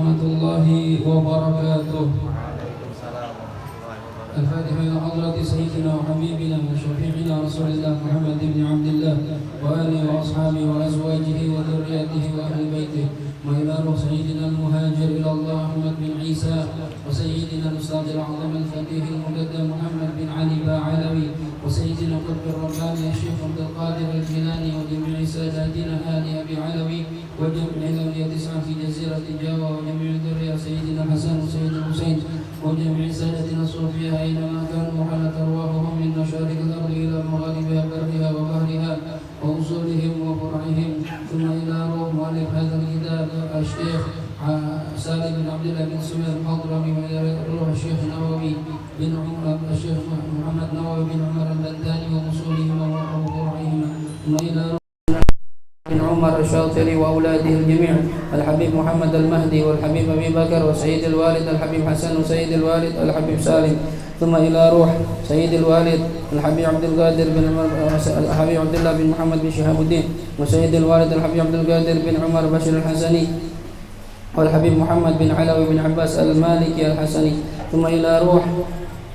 ورحمة الله وبركاته. الفاتحة إلى حضرة سيدنا وحبيبنا وشفيعنا رسول الله محمد بن عبد الله وآله وأصحابه وأزواجه وذرياته وأهل بيته، وإلى روح سيدنا المهاجر إلى الله أحمد بن عيسى، وسيدنا الأستاذ الأعظم الفقيه المجدد محمد بن علي باعلوي، وسيدنا القطب الرباني الشيخ عبد القادر الجيلاني، وجميع ساداتنا آل أبي علوي، وجميع الأولياء تسعة في جزيرة جاوة، وجميع ذرية سيدنا الحسن وسيدنا الحسين، وجميع سادتنا الصوفية أينما كانوا، وحلت أرواحهم من مشارق الأرض إلى مغاربها برها وبحرها وأصولهم وفرعهم، ثم إلى روح مؤلف هذا الكتاب الشيخ سالم بن عبد الله بن سمير الحضرمي، وإلى روح الشيخ نووي بن عمر الشيخ محمد نووي بن عمر البلداني وأصولهم وفرعهم، ثم إلى بن عمر الشاطري وأولاده الجميع، الحبيب محمد المهدي والحبيب أبي بكر وسيد الوالد الحبيب حسن وسيد الوالد الحبيب سالم، ثم إلى روح سيد الوالد الحبيب عبد القادر بن الحبيب عبد الله بن محمد بن شهاب الدين، وسيد الوالد الحبيب عبد القادر بن عمر بشر الحسني، والحبيب محمد بن علوي بن عباس المالكي الحسني، ثم إلى روح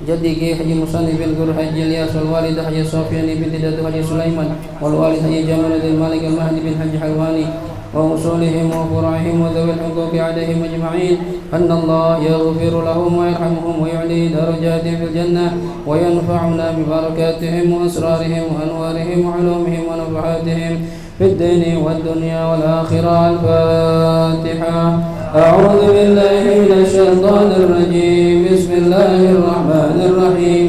جدي حجي مصنف بن حجي الياس، والوالد حجي صافياني بن ددات حجي سليمان، والوالد حجي جمال الدين مالك المهدي بن حجي حلواني، وأصولهم وفرعهم وذوي الحقوق عليهم أجمعين، أن الله يغفر لهم ويرحمهم ويعلي درجاتهم في الجنة، وينفعنا ببركاتهم وأسرارهم وأنوارهم وعلومهم ونفحاتهم في الدين والدنيا والآخرة. الفاتحة. أعوذ بالله من الشيطان الرجيم. بسم الله الرحمن الرحيم.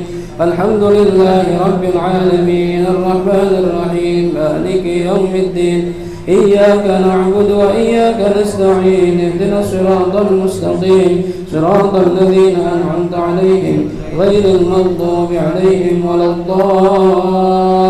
الحمد لله رب العالمين الرحمن الرحيم مالك يوم الدين، إياك نعبد وإياك نستعين، اهدنا الصراط المستقيم صراط الذين أنعمت عليهم غير المغضوب عليهم ولا الضالين،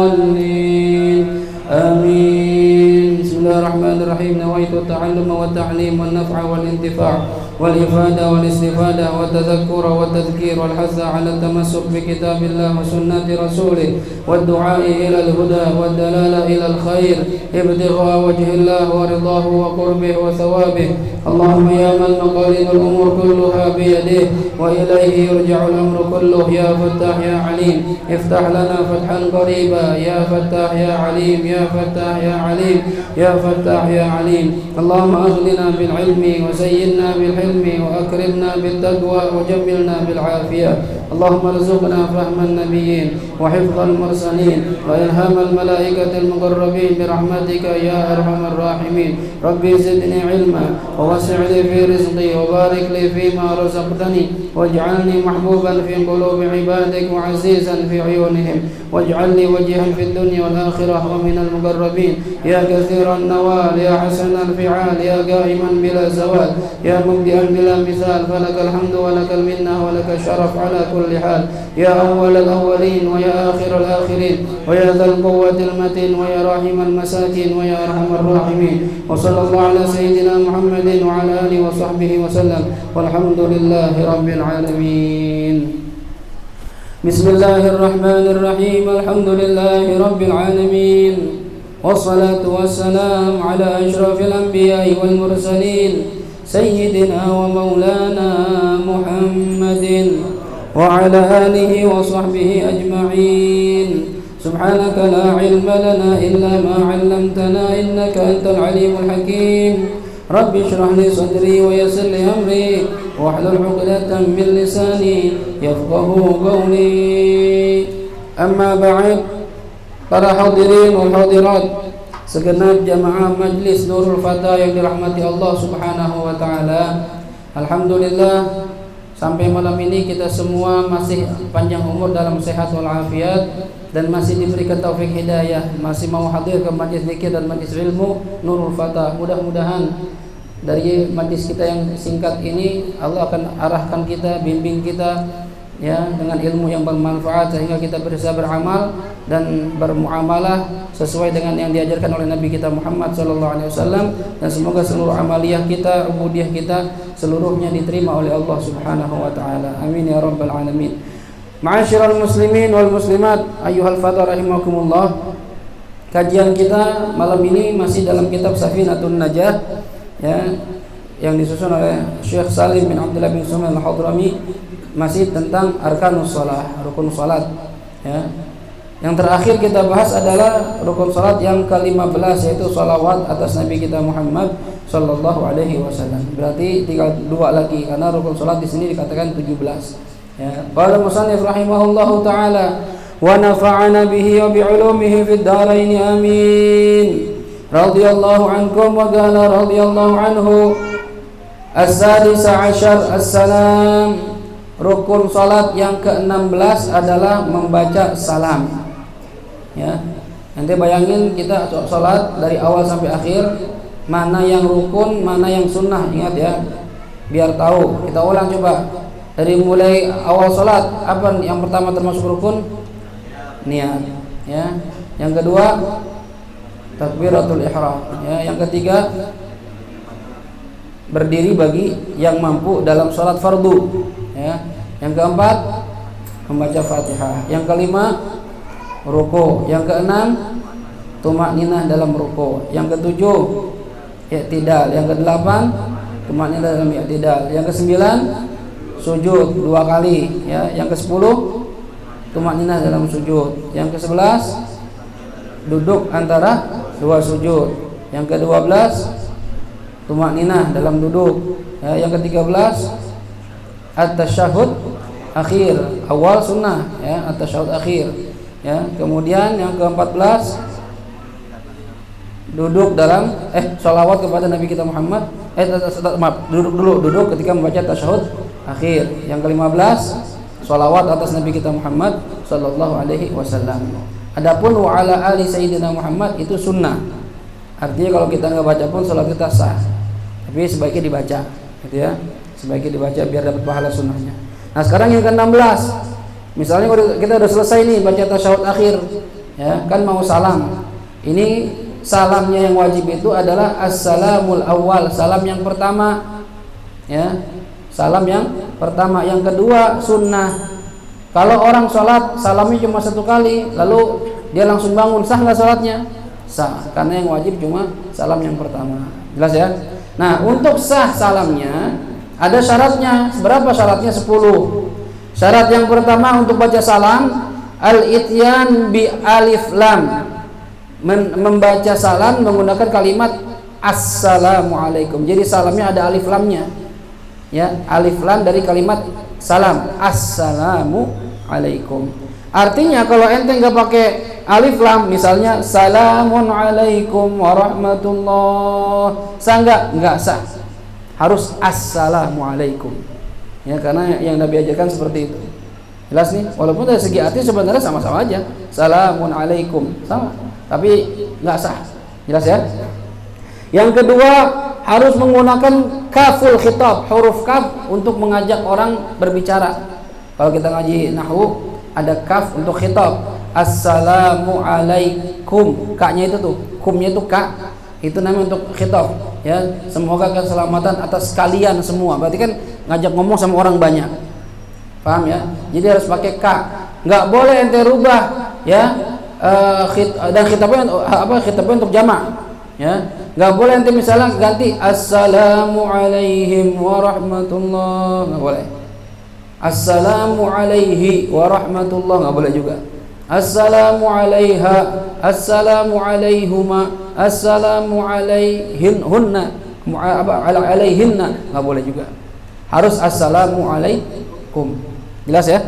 آمين. بسم الله الرحمن الرحيم. نويت التعلم والتعليم والنفع والانتفاع والإفادة والاستفادة والتذكر والتذكير والحث على التمسك بكتاب الله وسنة رسوله والدعاء إلى الهدى والدلالة إلى الخير ابتغاء وجه الله ورضاه وقربه وثوابه. اللهم يا من مقاليد الأمور كلها بيده وإليه يرجع الأمر كله، يا فتاح يا عليم افتح لنا فتحا قريبا، يا فتاح يا عليم يا فتاح يا عليم يا فتاح يا عليم. اللهم أغننا بالعلم وزينا بالحلم وأكرمنا بالتقوى وجملنا بالعافية. اللهم ارزقنا فهم النبيين وحفظ المرسلين وإلهام الملائكة المقربين برحمتك يا أرحم الراحمين. ربي زدني علما ووسع لي في رزقي وبارك لي فيما رزقتني، واجعلني محبوبا في قلوب عبادك وعزيزا في عيونهم، واجعل لي وجها في الدنيا والآخرة ومن المقربين. يا كثير النوال يا حسن الفعال يا قائما بلا زوال يا مبدئا بلا مثال، فلك الحمد ولك المنة ولك الشرف على كل حال، يا أول الأولين ويا آخر الآخرين ويا ذا القوة المتين ويا راحم المساكين ويا أرحم الراحمين. وصلى الله على سيدنا محمد وعلى آله وصحبه وسلم، والحمد لله رب العالمين. بسم الله الرحمن الرحيم. الحمد لله رب العالمين، والصلاة والسلام على أشرف الأنبياء والمرسلين سيدنا ومولانا محمد وعلى آله وصحبه أجمعين. سبحانك لا علم لنا إلا ما علمتنا إنك أنت العليم الحكيم. رب اشرح لي صدري ويسر لي أمري واحلل عقدة من لساني يفقه قولي. أما بعد، para hadirin wal hadirat, segenap jamaah majlis Nurul Fatah yang dirahmati Allah Subhanahu wa taala. Alhamdulillah, sampai malam ini kita semua masih panjang umur dalam sehat walafiat dan masih diberikan taufik hidayah, masih mau hadir ke majlis zikir dan majlis ilmu Nurul Fatah. Mudah-mudahan dari majlis kita yang singkat ini Allah akan arahkan kita, bimbing kita ya dengan ilmu yang bermanfaat sehingga kita bisa beramal dan bermuamalah sesuai dengan yang diajarkan oleh Nabi kita Muhammad SAW, dan semoga seluruh amaliyah kita, ubudiyah kita seluruhnya diterima oleh Allah Subhanahu wa taala. Amin ya rabbal alamin. Ma'asyiral muslimin wal muslimat, ayyuhal fadhil rahimakumullah. Kajian kita malam ini masih dalam kitab Safinatun Najah ya, yang disusun oleh Syekh Salim bin Abdullah bin Suman al-Hadrami masih tentang arkanus shalah, rukun salat ya. Yang terakhir kita bahas adalah rukun salat yang ke-15, yaitu salawat atas Nabi kita Muhammad sallallahu alaihi wasallam. Berarti tinggal 2 lagi karena rukun salat di sini dikatakan 17 ya. Qala musannif rahimahullahu taala wa nafa'ana bihi wa bi'ulumihi fid dharain amin. Radhiyallahu ankum wa qala radhiyallahu anhu. As-sadis ashar as-salam. Rukun salat yang ke-16 adalah membaca salam. Ya, nanti bayangin kita sholat dari awal sampai akhir, mana yang rukun, mana yang sunnah, ingat ya, biar tahu. Kita ulang coba dari mulai awal sholat. Apa yang pertama termasuk rukun? Niat ya. Yang kedua takbiratul ihram ya. Yang ketiga berdiri bagi yang mampu dalam sholat fardu ya. Yang keempat membaca Fatihah. Yang kelima ruku. Yang keenam tumakninah dalam ruku. Yang ketujuh i'tidal. Yang kedelapan tumakninah dalam i'tidal. Yang kesembilan sujud 2 kali ya. Yang ke-10 tumakninah dalam sujud. Yang ke-11 duduk antara 2 sujud. Yang ke-12 tumakninah dalam duduk ya. Yang ke-13 at-tasyahud akhir, awal sunnah ya, at-tasyahud akhir ya. Kemudian yang ke-14 duduk dalam sholawat kepada Nabi kita Muhammad duduk ketika membaca tasyahud akhir. Yang ke-15 sholawat atas Nabi kita Muhammad sallallahu alaihi wasallam. Adapun wa ala ali sayyidina Muhammad itu sunnah, artinya kalau kita nggak baca pun sholat kita sah, tapi sebaiknya dibaca gitu ya, sebaiknya dibaca biar dapat pahala sunnahnya. Nah sekarang yang ke-16, misalnya kita udah selesai nih baca tasyahud akhir ya, kan mau salam. Ini salamnya yang wajib itu adalah assalamul awal, salam yang pertama ya, salam yang pertama. Yang kedua sunnah. Kalau orang sholat salamnya cuma 1 kali lalu dia langsung bangun, sah nggak sholatnya? Sah, karena yang wajib cuma salam yang pertama. Jelas ya? Nah untuk sah salamnya ada syaratnya. Berapa syaratnya? 10. Syarat yang pertama untuk baca salam al-ityan bi alif lam, membaca salam menggunakan kalimat assalamualaikum. Jadi salamnya ada alif lamnya ya, alif lam dari kalimat salam, assalamualaikum. Artinya kalau ente nggak pakai alif lam, misalnya salamun alaikum warahmatullah, sah nggak sah, harus assalamualaikum ya, karena yang Nabi ajarkan seperti itu. Jelas nih, walaupun dari segi arti sebenarnya sama-sama aja, salamun alaikum sama, tapi nggak sah. Jelas ya. Yang kedua harus menggunakan kaful khitab, huruf kaf untuk mengajak orang berbicara. Kalau kita ngaji nahwu ada kaf untuk khitab, assalamu alaikum, kaknya itu tuh, kumnya itu kak, itu namanya untuk khitab ya. Semoga keselamatan atas kalian semua, berarti kan ngajak ngomong sama orang banyak, paham ya? Jadi harus pakai kak, nggak boleh ente rubah ya. Dan khitabnya khitabnya untuk jamak ya, nggak boleh ente misalnya ganti assalamu alaihim warahmatullah, nggak boleh. Assalamu alaihi warahmatullah, nggak boleh juga. Assalamu alaiha, assalamu alaihuma, assalamu alaihinna, alaihinna, nggak boleh juga. Harus assalamu alaikum. Jelas ya?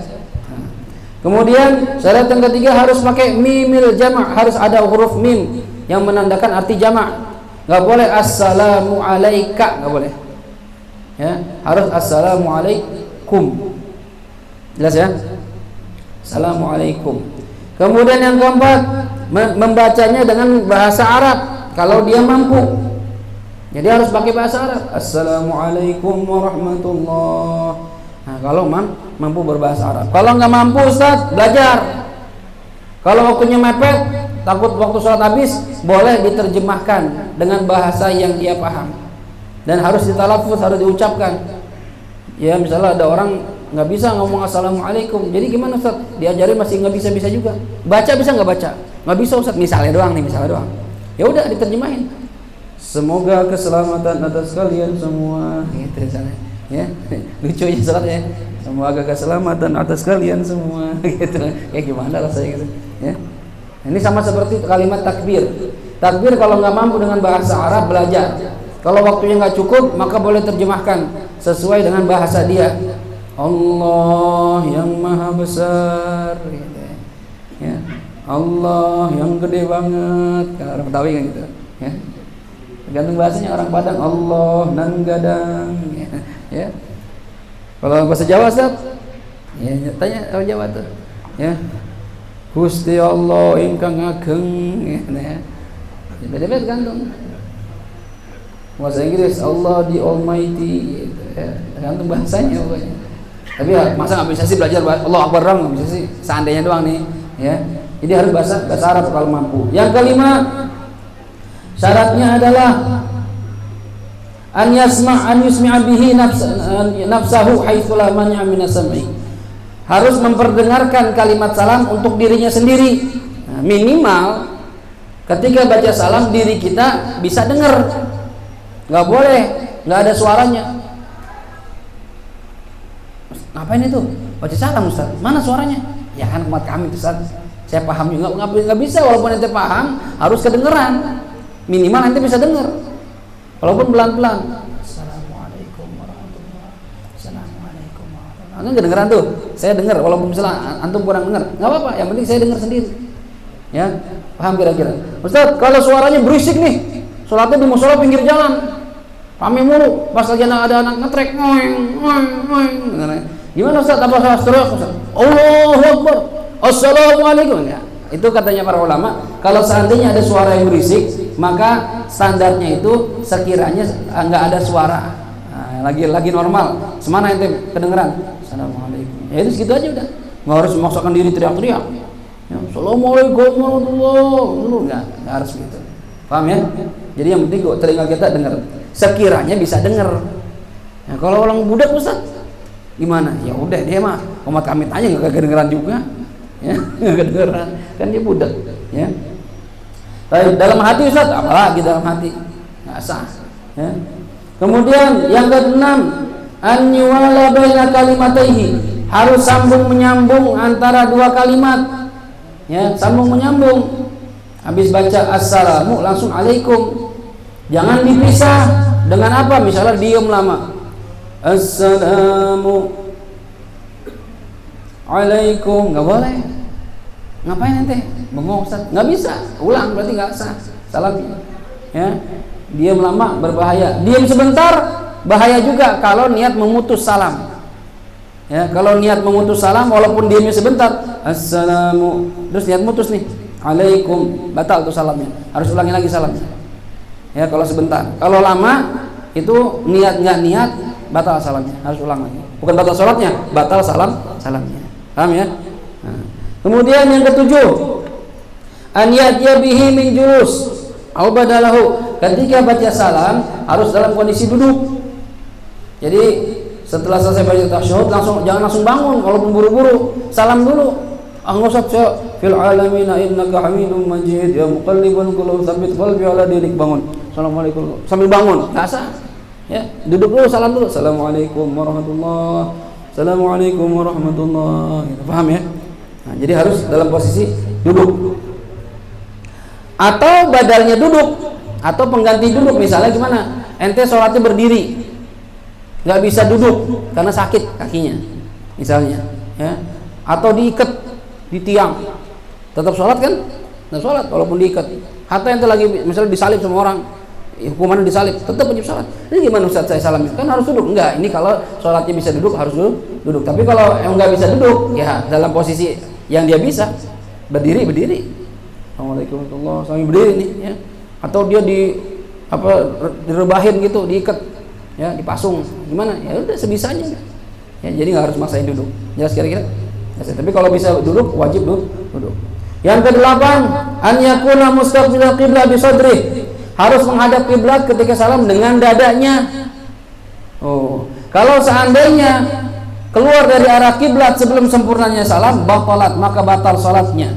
Kemudian syarat yang ketiga harus pakai mimil jamak, harus ada huruf mim yang menandakan arti jamak. Nggak boleh assalamu alaika, nggak boleh ya, harus assalamu alaikum. Jelas ya? Assalamualaikum. Kemudian yang keempat, membacanya dengan bahasa Arab kalau dia mampu. Jadi harus pakai bahasa Arab. Assalamualaikum warahmatullah. Nah, kalau mampu berbahasa Arab. Kalau nggak mampu, Ustaz, belajar. Kalau waktunya mepet, takut waktu sholat habis, boleh diterjemahkan dengan bahasa yang dia paham. Dan harus ditalafuz, harus diucapkan. Ya, misalnya ada orang nggak bisa ngomong assalamualaikum, jadi gimana Ustaz? Diajarin masih nggak bisa juga. Baca bisa nggak baca? Nggak bisa Ustaz, misalnya doang nih, misalnya doang. Ya udah diterjemahin. Semoga keselamatan atas kalian semua. Gitu misalnya. Ya, lucunya salat ya. Semoga keselamatan atas kalian semua. Gitu. Kayak gimana rasanya gitu. Ya. Ini sama seperti kalimat takbir. Takbir kalau nggak mampu dengan bahasa Arab, belajar. Kalau waktunya nggak cukup, maka boleh terjemahkan sesuai dengan bahasa dia. Allah yang maha besar, gitu. Ya. Allah yang gede banget. Kan orang Betawi kan gitu. Ya. Tergantung bahasanya, orang Padang Allah nan gadang. Ya. Kalau bahasa Jawa Ustaz, ya tanya orang Jawa tuh. Ya. Gusti Allah ingkang ageng, ya. Beda-beda tergantung. Bahasa Inggris Allah the Almighty, gitu, ya. Tergantung bahasanya pokoknya. Tapi ya, masa nggak bisa sih belajar Allah Akbar nggak bisa sih, seandainya doang nih, ya. Jadi harus bahasa Arab kalau mampu. Yang kelima, syaratnya adalah an yusmi'a bihi nafsahu haitsu la mani'a min as-sam'i. Harus memperdengarkan kalimat salam untuk dirinya sendiri. Nah, minimal ketika baca salam diri kita bisa dengar. Nggak boleh nggak ada suaranya. Ngapain itu? Baca salam Ustaz. Mana suaranya? Ya kan umat kami Ustaz. Saya paham juga nggak bisa, walaupun ente paham harus kedengeran. Minimal ente bisa dengar. Walaupun pelan-pelan. Assalamualaikum warahmatullahi wabarakatuh. Assalamualaikum warahmatullahi wabarakatuh. Enggak kedengeran tuh. Saya dengar walaupun misalnya antum kurang dengar. Enggak apa-apa, yang penting saya dengar sendiri. Ya, paham kira-kira. Ustaz, kalau suaranya berisik nih. Salatnya di musola pinggir jalan. Rame mulu, pas lagi ada anak ngetrek. Gimana Ustaz? Apa salah teriak Ustaz? Allahu Akbar. Assalamualaikum. Ya. Itu katanya para ulama, kalau seandainya ada suara yang berisik, maka standarnya itu sekiranya enggak ada suara. Nah, lagi normal. Semana ente kedengeran? Assalamualaikum. Ya itu segitu aja udah. Enggak harus memaksakan diri teriak-teriak. Ya, Assalamualaikum warahmatullahi. Enggak harus gitu. Paham ya? Jadi yang penting telinga kita dengar. Sekiranya bisa dengar. Nah, kalau orang budak Ustaz, gimana? Ya udah dia mah umat kami tanya enggak kedengeran juga. Ya, enggak kedengeran. Kan dia budak, ya. Tapi dalam hati Ustaz, apalagi dalam hati? Enggak sah. Ya. Kemudian yang keenam, an yuwala baina kalimataihi. Harus sambung menyambung antara dua kalimat. Ya, sambung menyambung. Habis baca assalamu langsung alaikum. Jangan dipisah dengan apa? Misalnya diam lama. Assalamu alaikum, nggak boleh. Ngapain ente? Bengong Ustaz? Nggak bisa. Ulang berarti nggak sah salamnya. Ya, diam lama berbahaya. Diam sebentar bahaya juga kalau niat memutus salam. Ya, kalau niat memutus salam walaupun diamnya sebentar, assalamu, terus niat mutus nih. Alaikum, batal tuh salamnya. Harus ulangi lagi salamnya. Ya, kalau sebentar. Kalau lama itu niat nggak niat batal salamnya. Harus ulang lagi. Bukan batal salatnya, batal salamnya. Paham ya? Nah. Kemudian yang ketujuh, an ya'tiya bihi min julus au badalahu. Ketika baca salam harus dalam kondisi duduk. Jadi setelah selesai baca tasyahud jangan langsung bangun walaupun buru-buru. Salam dulu. Anggusat saya fil alamin innaka hamidum majid ya muqallibal qulub tsabbit qalbi ala dinik. Bangun. Assalamualaikum. Sambil bangun. Enggak sah. Ya, duduk dulu, salam dulu. Assalamualaikum warahmatullahi. Assalamualaikum warahmatullahi. Paham ya? Nah, jadi harus dalam posisi duduk. Atau badalnya duduk atau pengganti duduk. Misalnya gimana? Ente sholatnya berdiri. Enggak bisa duduk karena sakit kakinya. Misalnya, ya. Atau diikat di tiang, tetap sholat kan? Tetap sholat walaupun diikat. Hatta ente lagi misalnya disalib sama orang, hukumannya disalib, tetap wajib sholat. Ini gimana Ustaz saya salam? Kan harus duduk? Enggak, ini kalau sholatnya bisa duduk harus duduk. Tapi kalau enggak bisa duduk, ya dalam posisi yang dia bisa, berdiri. Assalamualaikum warahmatullahi wabarakatuh. Sambil berdiri nih, ya. Atau dia direbahin gitu, diikat, ya, dipasung. Gimana? Ya udah sebisanya. Ya, jadi nggak harus maksain duduk. Jelas kira-kira? Tapi kalau bisa duduk wajib duduk. Yang kedelapan, an yakuna mustaqbilal qiblah bi sadrih. Harus menghadap kiblat ketika salam dengan dadanya. Oh, kalau seandainya keluar dari arah kiblat sebelum sempurnanya salam, batalat, maka batal salatnya.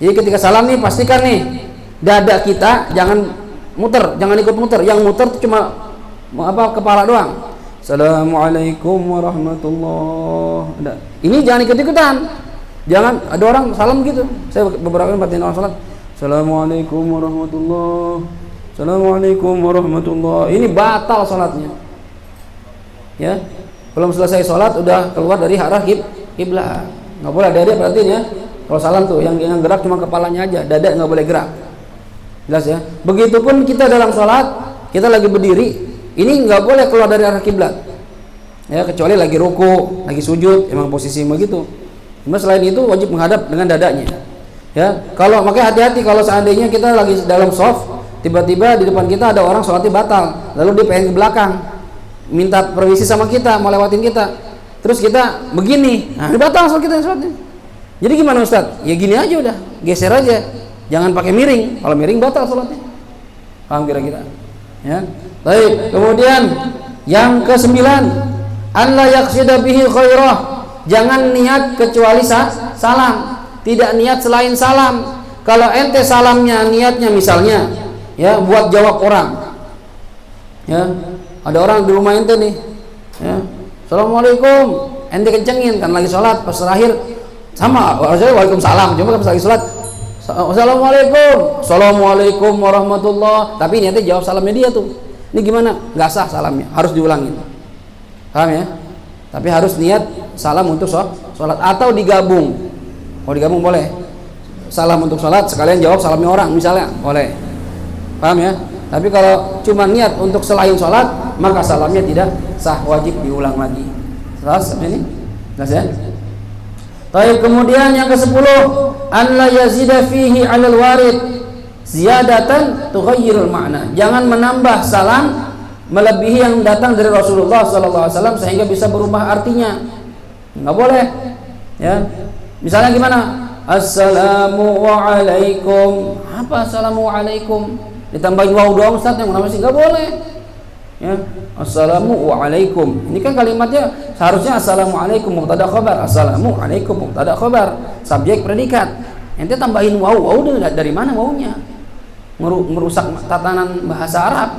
Jadi ketika salam nih pastikan nih dada kita jangan muter, jangan ikut muter. Yang muter cuma kepala doang. Assalamualaikum warahmatullahi. Ini jangan ikut-ikutan. Jangan ada orang salam gitu. Saya beberapa kali batin orang salat. Assalamualaikum warahmatullahi. Assalamualaikum warahmatullahi. Ini batal salatnya. Ya. Belum selesai salat udah keluar dari arah kiblat. Enggak boleh dada perhatiin ya. Kalau salam tuh yang gerak cuma kepalanya aja, dada enggak boleh gerak. Jelas ya. Begitupun kita dalam salat, kita lagi berdiri, ini enggak boleh keluar dari arah kiblat. Ya, kecuali lagi ruku, lagi sujud, emang posisi begitu. Cuma selain itu wajib menghadap dengan dadanya. Ya, kalau makanya hati-hati kalau seandainya kita lagi dalam shaf, tiba-tiba di depan kita ada orang sholatnya batal, lalu dia pengen ke belakang, minta permisi sama kita, mau lewatin kita, terus kita begini, nah ini batal sholat kita sholatnya. Jadi gimana Ustaz? Ya gini aja udah, geser aja, jangan pakai miring. Kalau miring batal sholatnya. Paham kira-kira? Ya. Baik. Kemudian yang ke-9, an la yaqsida bihi khairah. Jangan niat kecuali salam, tidak niat selain salam. Kalau ente salamnya niatnya misalnya ya buat jawab orang, ya ada orang di rumah ente nih, ya Assalamualaikum, ente kencengin kan lagi sholat, pas terakhir sama waalaikumsalam, cuma pas lagi sholat Assalamualaikum, Assalamualaikum warahmatullah, tapi niatnya jawab salamnya dia tuh. Ini gimana? Nggak sah salamnya, harus diulangin. Paham ya? Tapi harus niat salam untuk sholat atau digabung. Mau digabung boleh. Salam untuk sholat sekalian jawab salamnya orang misalnya, boleh. Paham ya? Tapi kalau cuma niat untuk selain sholat, maka salamnya tidak sah, wajib diulang lagi. Jelas ini? Jelas ya? Baik, kemudian yang ke-10, an la yazida fihi 'alal warid ziyadatan tughayyirul ma'na. Jangan menambah salam melebihi yang datang dari Rasulullah SAW sehingga bisa berubah artinya. Nggak boleh. Ya. Misalnya gimana? Assalamualaikum. Apa assalamualaikum? Ditambahin waw doang Ustaz, yang namanya sih nggak boleh. Ya. Assalamualaikum. Ini kan kalimatnya seharusnya assalamualaikum mubtada khabar. Assalamualaikum mubtada khabar. Subjek predikat. Ente tambahin waw. Waw dari mana wawnya? Merusak tatanan bahasa Arab.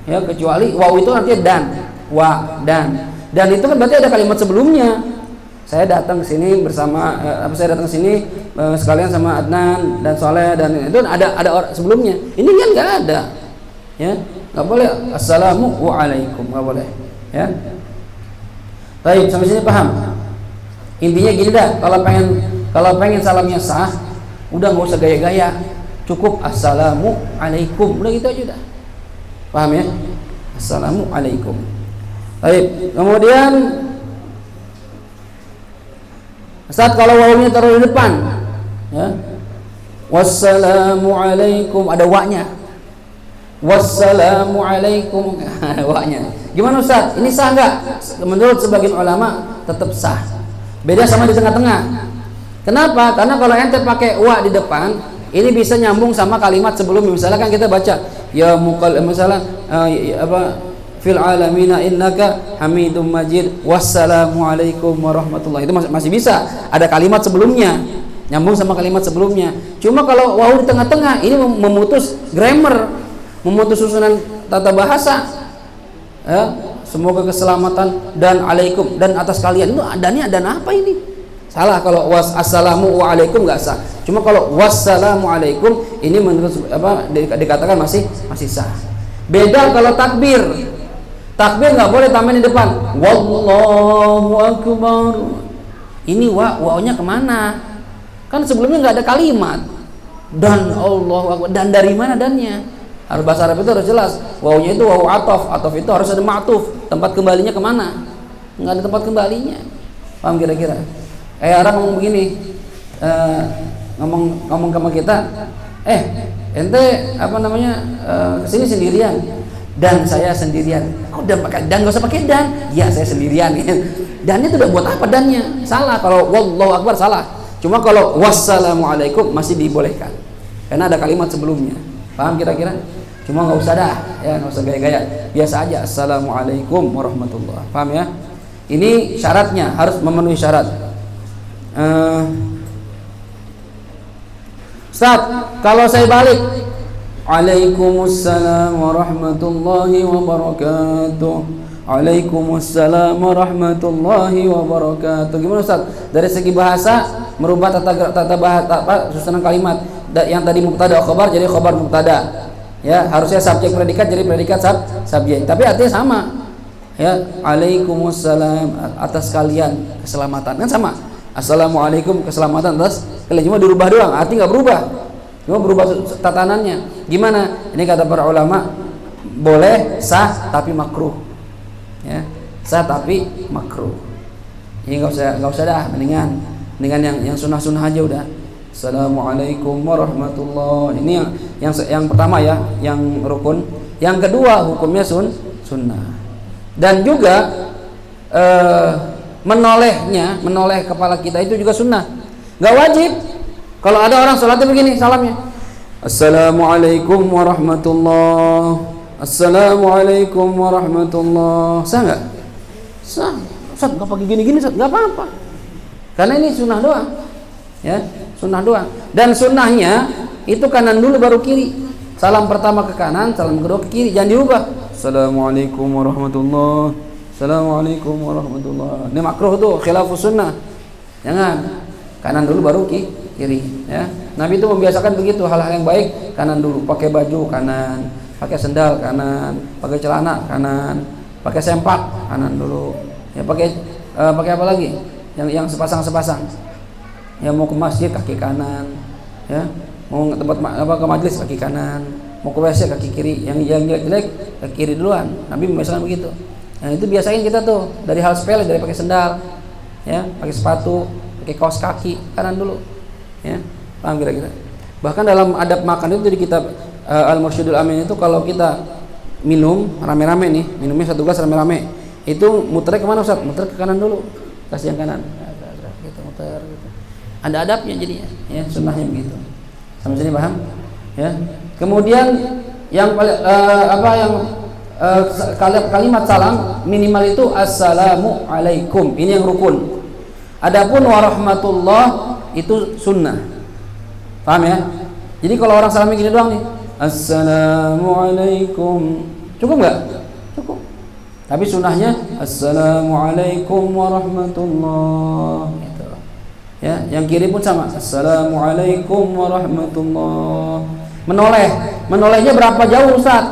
Ya, kecuali waw itu artinya dan itu kan berarti ada kalimat sebelumnya. Saya datang ke sini bersama saya datang ke sini sekalian sama Adnan dan Soleh, dan itu ada orang sebelumnya. Ini kan nggak ada, ya nggak boleh. Assalamualaikum nggak boleh, ya. Baik, sampai sini paham? Intinya gini dah, kalau pengen salamnya sah, udah nggak usah gaya-gaya, cukup assalamualaikum, udah gitu aja udah. Paham ya? Assalamualaikum. Baik, kemudian saat kalau wawunya taruh di depan, ya. Wassalamualaikum, ada wa-nya. Wassalamualaikum, wa-nya. Gimana Ustaz? Ini sah enggak? Menurut sebagian ulama tetap sah. Beda sama di tengah-tengah. Kenapa? Karena kalau ente pakai wa di depan, ini bisa nyambung sama kalimat sebelumnya. Misalnya kan kita baca ya misalnya fil alamina innaka hamidum majid wassalamualaikum warahmatullahi, itu masih bisa ada kalimat sebelumnya nyambung sama kalimat sebelumnya. Cuma kalau waw di tengah-tengah, ini memutus grammar, memutus susunan tata bahasa, ya. Semoga keselamatan dan alaikum dan atas kalian, itu adanya dan apa ini? Salah kalau assalamualaikum nggak sah. Cuma kalau wassalamualaikum ini menurut dikatakan masih sah. Beda kalau takbir. Takbir nggak boleh tambahin di depan. Wallahu akbar. Ini wawnya kemana? Kan sebelumnya nggak ada kalimat. Dan Allahu akbar. Dan dari mana dannya? Harus bahasa Arab itu harus jelas. Wawnya itu waw atof. Atof itu harus ada ma'tuf. Tempat kembalinya kemana? Nggak ada tempat kembalinya. Paham kira-kira? Kayak orang ngomong begini, ngomong sama kita, ente kesini sendirian, dan saya sendirian. Kok dan pakai dan, nggak usah pakai dan, ya saya sendirian. Dannya itu udah buat apa dannya? Salah. Kalau wallahu akbar salah. Cuma kalau wassalamualaikum masih dibolehkan, karena ada kalimat sebelumnya. Paham kira-kira? Cuma nggak usah dah, ya nggak usah gaya-gaya, biasa aja. Assalamualaikum warahmatullah. Paham ya? Ini syaratnya harus memenuhi syarat. Ustaz, kalau saya balik Waalaikumsalam warahmatullahi wabarakatuh. Waalaikumsalam warahmatullahi wabarakatuh. Gimana Ustaz? Dari segi bahasa merubah tata bahasa susunan kalimat. Yang tadi mubtada khabar jadi khabar mubtada. Ya, harusnya subjek predikat jadi predikat subjek. Tapi artinya sama. Ya, Waalaikumsalam atas kalian keselamatan. Kan sama. Assalamualaikum keselamatan atas kalian, cuma dirubah doang, arti nggak berubah. Cuma berubah tatanannya. Gimana? Ini kata para ulama, boleh sah tapi makruh. Ya, sah tapi makruh. Ini nggak usah dah, mendingan yang sunnah aja udah. Assalamualaikum warahmatullahi. Ini yang pertama ya, yang rukun. Yang kedua hukumnya sunnah. Dan juga menoleh kepala kita itu juga sunnah. Nggak wajib. Kalau ada orang sholatnya begini salamnya, Assalamualaikum warahmatullahi. Assalamualaikum warahmatullahi. Sah nggak? Sah. Ustaz nggak pakai gini-gini, nggak apa-apa. Karena ini sunnah doang, ya sunnah doang. Dan sunnahnya itu kanan dulu baru kiri. Salam pertama ke kanan, salam kedua ke kiri, jangan diubah. Assalamualaikum warahmatullahi. Assalamualaikum warahmatullahi. Ini makruh tuh, khilafus sunnah. Jangan. Kanan dulu baru kiri, ya. Nabi itu membiasakan begitu, hal-hal yang baik kanan dulu, pakai baju kanan, pakai sendal kanan, pakai celana kanan, pakai sempak kanan dulu. Ya pakai apa lagi? Yang sepasang. Ya mau ke masjid kaki kanan, ya. Mau ke tempat ke majelis kaki kanan, mau ke WC kaki kiri, yang jelek kaki kiri duluan. Nabi membiasakan begitu. Nah, itu biasain kita tuh dari hal sepele, dari pakai sendal, ya, pakai sepatu, pakai kaos kaki kanan dulu, ya, paham kira-kira. Bahkan dalam adab makan itu di kitab Al-Mursyidul Amin itu kalau kita minum rame-rame nih, minumnya satu gelas rame-rame, itu muternya kemana Ustaz? Muter ke kanan dulu, kasih yang kanan, gitu, muter gitu. Ada adabnya jadinya, ya, sunnahnya begitu. Sampai sini paham? Ya. Kemudian yang kalimat salam minimal itu assalamu alaikum, ini yang rukun. Adapun warahmatullah itu sunnah. Paham ya? Jadi kalau orang salamnya gini doang nih, assalamualaikum, cukup nggak? Cukup. Tapi sunnahnya assalamualaikum warahmatullah. Gitu. Ya, yang kiri pun sama. Assalamualaikum warahmatullah. Menolehnya berapa jauh Ustaz?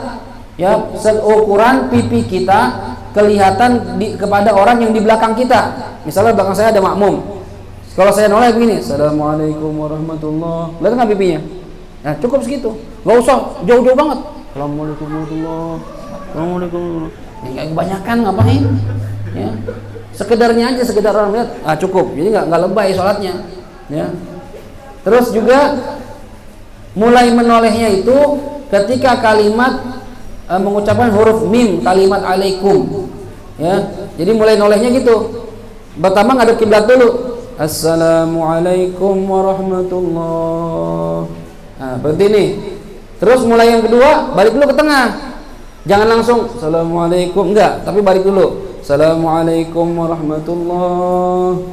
Ya, seukuran pipi kita kelihatan kepada orang yang di belakang kita. Misalnya belakang saya ada makmum. Kalau saya noleh begini, assalamualaikum warahmatullah. Lihat nggak pipinya? Nah, cukup segitu. Nggak usah jauh-jauh banget. Assalamualaikum warahmatullah. Assalamualaikum. Yang kebanyakan ngapain? Ya, sekedarnya aja, sekedar orang lihat. Cukup. Jadi nggak lebay sholatnya. Ya. Terus juga mulai menolehnya itu ketika kalimat mengucapkan huruf mim kalimat alaikum, ya. Jadi mulai nolehnya gitu. Pertama ngadep kiblat dulu. Assalamualaikum warahmatullah. Nah, berarti nih. Terus mulai yang kedua balik dulu ke tengah. Jangan langsung assalamualaikum, enggak, tapi balik dulu. Assalamualaikum warahmatullah.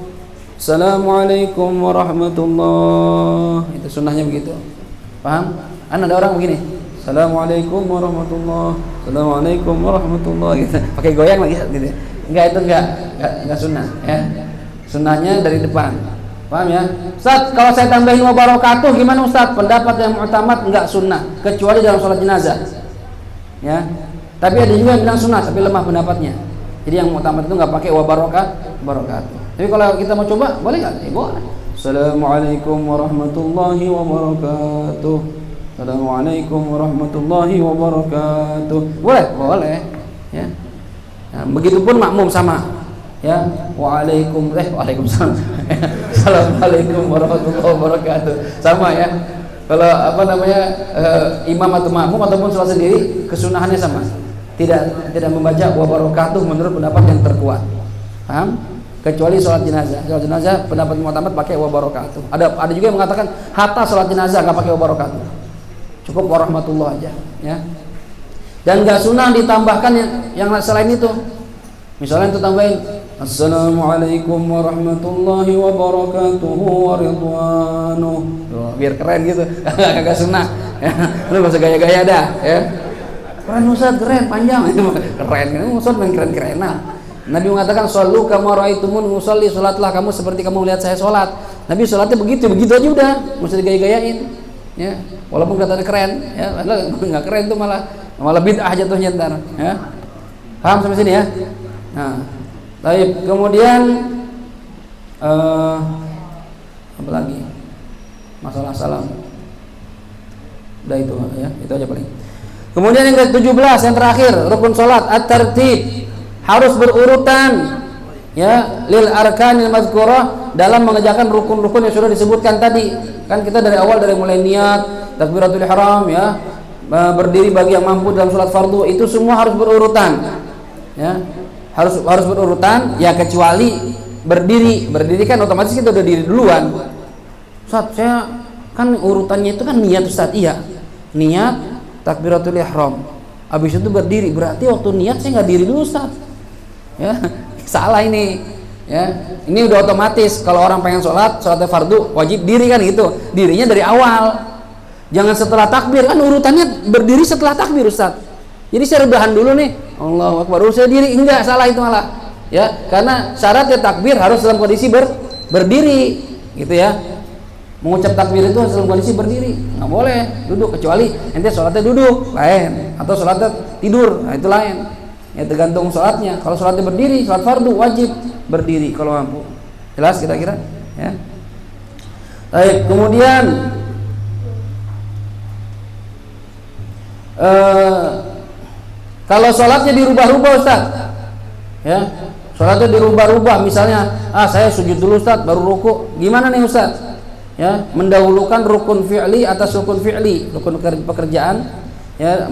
Assalamualaikum warahmatullah. Itu sunnahnya begitu. Paham? Ada orang begini. Assalamualaikum warahmatullah. Assalamualaikum warahmatullah gitu. Pakai goyang lagi gitu. Enggak, itu enggak sunnah, ya. Sunnahnya dari depan. Paham ya? Ustaz, kalau saya tambahin wabarakatuh gimana Ustaz? Pendapat yang mu'tamad enggak sunnah kecuali dalam sholat jenazah. Ya. Tapi ada juga yang bilang sunnah tapi lemah pendapatnya. Jadi yang mu'tamad itu enggak pakai wabarakatuh. Tapi kalau kita mau coba, boleh enggak? Boleh. Assalamualaikum warahmatullahi wabarakatuh. Assalamualaikum warahmatullahi wabarakatuh. Boleh, ya. Nah, begitupun makmum sama, ya. Waalaikumsalam. Assalamualaikum warahmatullahi wabarakatuh. Sama ya. Kalau imam atau makmum ataupun sholat sendiri kesunahannya sama. Tidak membaca wabarakatuh menurut pendapat yang terkuat. Paham? Kecuali sholat jenazah. Sholat jenazah pendapat mu'tamad pakai wabarakatuh. Ada juga yang mengatakan hatta sholat jenazah nggak pakai wabarakatuh. Cukup warahmatullah aja, ya. Dan nggak sunnah ditambahkan yang selain itu. Misalnya itu tambahin assalamualaikum warahmatullahi wabarakatuh wa ridwanuh. Biar keren gitu. Nggak sunnah. Ya, lu nggak usah gaya-gaya dah, ya. Keren Ustaz, keren, panjang. Keren, Ustaz main keren-keren. Nah, Nabi mengatakan, "Shallu kama ra'aitumuni usolli," salatlah kamu seperti kamu lihat saya salat. Nabi salatnya begitu aja udah, mesti digaya-gayain. Ya, walaupun kelihatannya keren, ya, padahal nggak keren tuh malah bid'ah jatuhnya ntar. Ya, paham sampai sini ya? Nah, baik. Kemudian apa lagi? Masalah salam. Udah itu ya, itu aja paling. Kemudian yang ke-17 yang terakhir, rukun salat at-tartib, harus berurutan ya, lil arkanil mazkurah, dalam mengerjakan rukun-rukun yang sudah disebutkan tadi. Kan kita dari awal dari mulai niat, takbiratul ihram ya, berdiri bagi yang mampu dalam salat fardu, itu semua harus berurutan. Ya. Harus berurutan ya, kecuali berdiri kan otomatis kita udah diri duluan. Ustaz, saya kan urutannya itu kan niat Ustaz. Iya. Niat takbiratul ihram. Habis itu berdiri, berarti waktu niat saya nggak diri dulu Ustaz. Ya, salah ini. Ya, ini udah otomatis kalau orang pengen sholatnya fardu wajib diri kan gitu. Dirinya dari awal. Jangan setelah takbir, kan urutannya berdiri setelah takbir Ustaz. Jadi saya rebahan dulu nih. Allahu Akbar, baru saya diri. Enggak, salah itu malah. Ya, karena syaratnya takbir harus dalam kondisi berdiri, gitu ya. Mengucap takbir itu harus dalam kondisi berdiri, nggak boleh duduk, kecuali ente sholatnya duduk lain, atau sholatnya tidur, nah itu lain. Ya tergantung sholatnya. Kalau sholatnya berdiri, sholat fardu wajib berdiri kalau mampu. Jelas kira-kira? Ya. Baik, kemudian kalau sholatnya dirubah-rubah Ustaz, ya, sholatnya dirubah-rubah, misalnya, saya sujud dulu Ustaz, baru ruku, gimana nih Ustaz? Ya, mendahulukan rukun fi'li atas rukun fi'li, rukun pekerjaan, ya,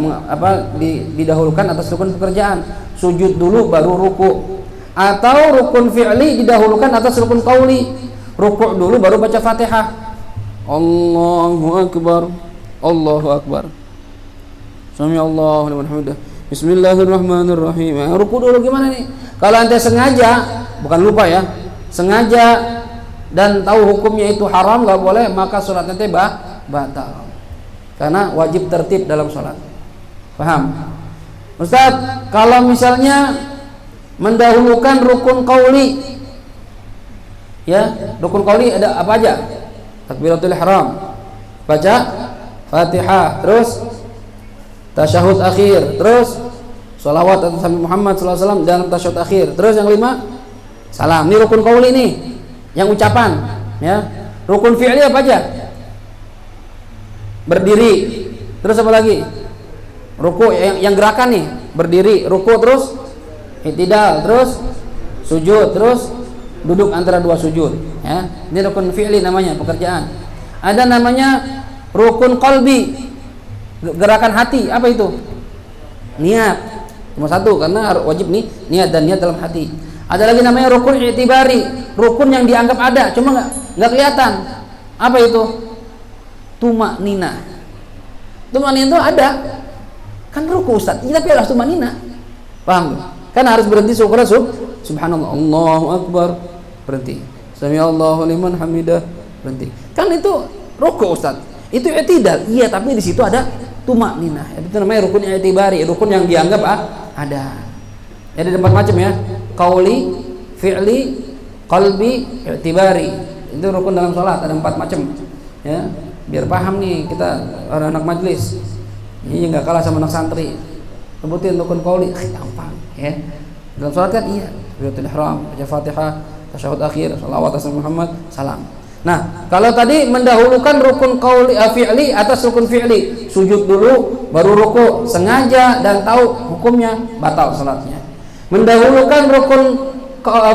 didahulukan atas rukun pekerjaan, sujud dulu baru ruku, atau rukun fi'li didahulukan atas rukun qauli, ruku dulu baru baca Fatihah. Allahu Akbar, Allahu Akbar, Sami Allahu liman hamidah, Bismillahirrahmanirrahim. Ruku dulu gimana nih? Kalau ente sengaja, bukan lupa ya, sengaja dan tahu hukumnya itu haram, nggak boleh, maka sholat ente batal, karena wajib tertib dalam sholat. Paham? Ustaz, kalau misalnya mendahulukan rukun qauli, ya, rukun qauli ada apa aja? Takbiratul ihram, baca Fatihah, terus tasyahud akhir, terus sholawat atas Nabi Muhammad SAW dan tasyahud akhir, terus yang 5 salam. Ini rukun qauli nih, yang ucapan, ya. Rukun fi'li apa aja? Berdiri, terus apa lagi? Ruku, yang gerakan nih, berdiri, ruku, terus i'tidal, terus sujud, terus duduk antara dua sujud, ya. Ini rukun fi'li namanya, pekerjaan. Ada namanya rukun qalbi, gerakan hati, apa itu? Niat. Cuma satu, karena wajib nih niat dan niat dalam hati. Ada lagi namanya rukun i'tibari, rukun yang dianggap ada, cuma nggak kelihatan. Apa itu? Tumakninah. Tumakninah itu ada, kan ruku Ustaz, tapi harus tumakninah. Paham? Kan harus berhenti syukur, subhanallah, Allahu Akbar, berhenti. Sami Allahu liman hamidah, berhenti. Kan itu ruku Ustaz. Itu i'tidal, iya, tapi di situ ada tumakninah. Itu namanya rukun i'tibari, rukun yang dianggap ada. Ada 4 macam ya, qauli, fi'li, qalbi, i'tibari. Itu rukun dalam sholat, ada 4 macam ya, biar paham nih kita anak majlis. Ini nggak kalah sama anak santri. Sebutin rukun qauli, gampang ya. Dalam sholat kan iya, takbiratul ihram, baca Fatihah, tasyahud akhir, shalawat atas Nabi Muhammad, salam. Nah, kalau tadi mendahulukan rukun qauli fi'li atas rukun fi'li, sujud dulu baru ruku, sengaja dan tahu hukumnya, batal sholatnya. Mendahulukan rukun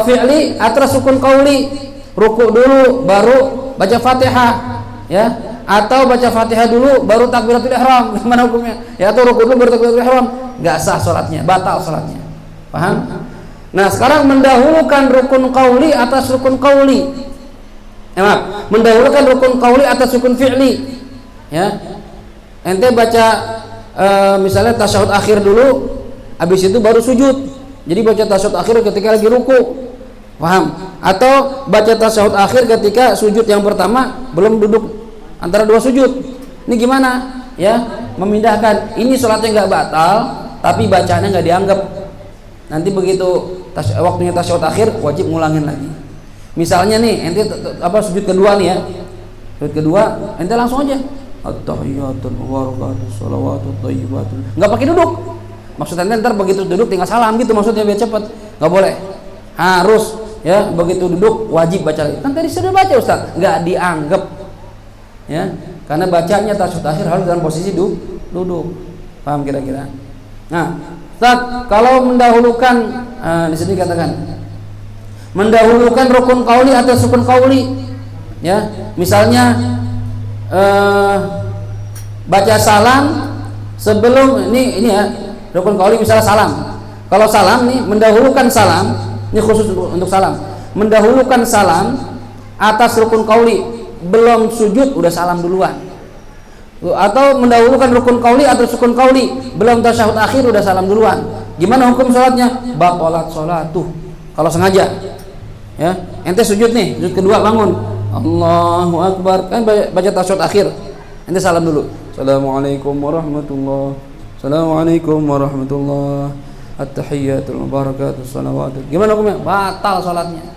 fi'li atas rukun qauli, ruku dulu baru baca Fatihah, ya, atau baca Fatihah dulu baru takbiratul ihram, gimana hukumnya? Ya, atau ruku dulu baru takbiratul ihram, nggak sah sholatnya, batal sholatnya. Paham? Nah, sekarang mendahulukan rukun qauli atas rukun qauli, mendahulukan rukun qauli atas rukun fi'li, ya. Ente baca misalnya tasyahud akhir dulu, habis itu baru sujud. Jadi baca tasyahud akhir ketika lagi ruku, paham? Atau baca tasyahud akhir ketika sujud yang pertama belum duduk antara dua sujud. Ini gimana? ya memindahkan. Ini sholatnya nggak batal, tapi bacaannya nggak dianggap. Nanti begitu waktunya tasyahud akhir wajib ngulangin lagi. Misalnya nih ente sujud kedua nih ya, sujud kedua ente langsung aja at-tahiyyatul mubarakatuh shalawatut thayyibatul, nggak pakai duduk. Maksudnya ntar begitu duduk tinggal salam gitu, maksudnya biar cepet. Nggak boleh, harus ya begitu duduk wajib baca lagi. Kan tadi sudah baca Ustaz, nggak dianggap ya, karena bacanya tasyahud akhir harus dalam posisi duduk. Paham kira-kira? Nah, Ustaz, kalau mendahulukan di sini katakan mendahulukan rukun qauli atau rukun qauli, ya, misalnya baca salam sebelum ini ya, rukun qauli misalnya salam. Kalau salam nih mendahulukan salam, ini khusus untuk salam. Mendahulukan salam atas rukun qauli, belum sujud udah salam duluan. Atau mendahulukan rukun qauli atau rukun qauli, belum tasyahud akhir udah salam duluan. Gimana hukum sholatnya? Batalat sholatuh. Kalau sengaja, ya, ente sujud nih, sujud kedua bangun, Allahu Akbar, kan baca tasyahud akhir, ente salam dulu, Assalamualaikum warahmatullah, Assalamualaikum warahmatullah, at-tahiyyatul mubarakatuh shalawatut. Gimana hukumnya? Batal sholatnya.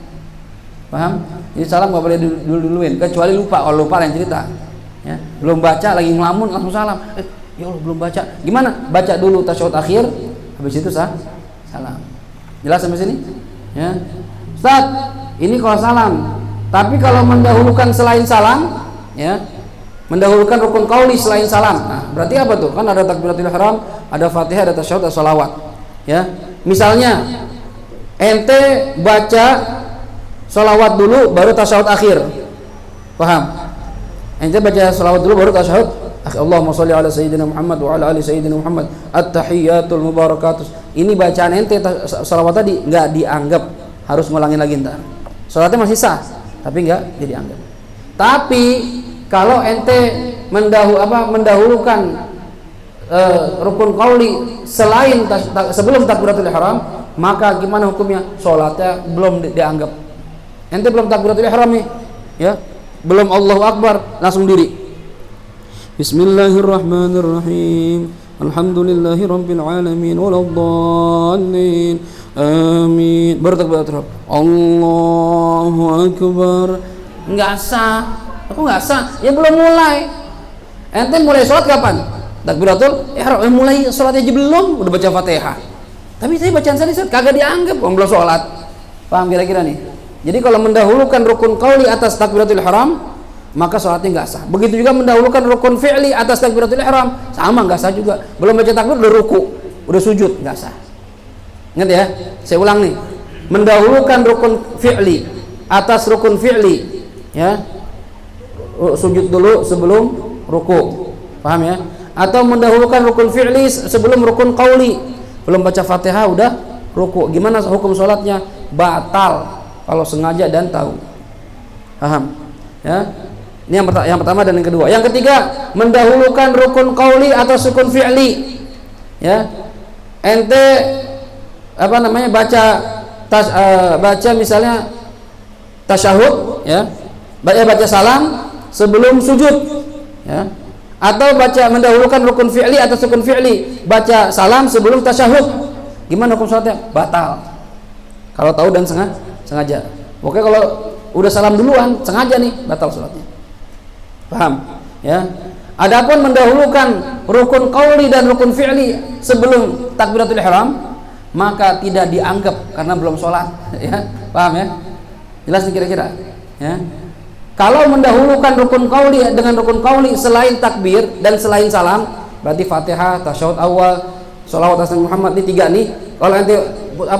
Paham? Jadi salam gak boleh duluin, kecuali lupa. Kalau lupa yang cerita, ya, belum baca lagi ngelamun langsung salam, ya Allah belum baca. Gimana? Baca dulu tasyahud akhir, habis itu salam. Jelas sampai sini? Ya. Ustaz, ini kalau salam. Tapi kalau mendahulukan selain salam, ya, mendahulukan rukun qauli selain salam. Nah, berarti apa tuh? Kan ada takbiratul ihram, ada Fatihah, ada tasyahud, ada shalawat. Ya. Misalnya ente baca shalawat dulu baru tasyahud akhir. Paham? Ente baca shalawat dulu baru tasyahud. Allahumma sholli ala sayyidina Muhammad wa ala ali sayyidina Muhammad, at-tahiyyatul mubarakatuh. Ini bacaan ente shalawat tadi nggak dianggap, harus ngulangin lagi ntar. Salatnya masih sah, tapi nggak dianggap. Tapi kalau ente mendahulukan rukun qauli selain sebelum takbiratul ihram, maka gimana hukumnya? Salatnya belum dianggap. Ente belum takbiratul ihram nih, ya, belum Allahu Akbar, langsung diri. Bismillahirrahmanirrahim. Alhamdulillahirabbil alamin waladdallin. Amin. Baru takbiratul ihram. Allahu Akbar. Enggak sah. Aku enggak sah. Ya belum mulai. Ente mulai sholat kapan? Takbiratul ihram. Mulai sholat aja belum, udah baca Fatihah. Tapi saya bacaan saya kagak dianggap, belum sholat. Paham kira-kira nih? Jadi kalau mendahulukan rukun qauli atas takbiratul ihram, maka sholatnya nggak sah. Begitu juga mendahulukan rukun fi'li atas takbiratul ihram, sama nggak sah juga. Belum baca takbir udah ruku, udah sujud, nggak sah. Ingat ya, saya ulang nih. Mendahulukan rukun fi'li atas rukun fi'li, ya, sujud dulu sebelum ruku. Paham ya? Atau mendahulukan rukun fi'li sebelum rukun qauli, belum baca Fatihah udah ruku. Gimana hukum sholatnya? Batal kalau sengaja dan tahu. Paham? Ya. Ini yang pertama dan yang kedua. Yang ketiga, mendahulukan rukun qauli atau rukun fi'li. Ya. Ente baca misalnya tasyahud, ya. Baca salam sebelum sujud, ya. Atau mendahulukan rukun fi'li atau rukun fi'li, baca salam sebelum tasyahud. Gimana hukum salatnya? Batal. Kalau tahu dan sengaja. Oke, kalau udah salam duluan sengaja nih, batal salatnya. Paham? Ya. Adapun mendahulukan rukun qauli dan rukun fi'li sebelum takbiratul ihram, maka tidak dianggap karena belum sholat. Ya. Paham ya? Jelas kira-kira? Ya. Kalau mendahulukan rukun qauli dengan rukun qauli selain takbir dan selain salam, berarti Fatihah, tasyahud awal, sholawat atas Muhammad, ini tiga nih. Kalau nanti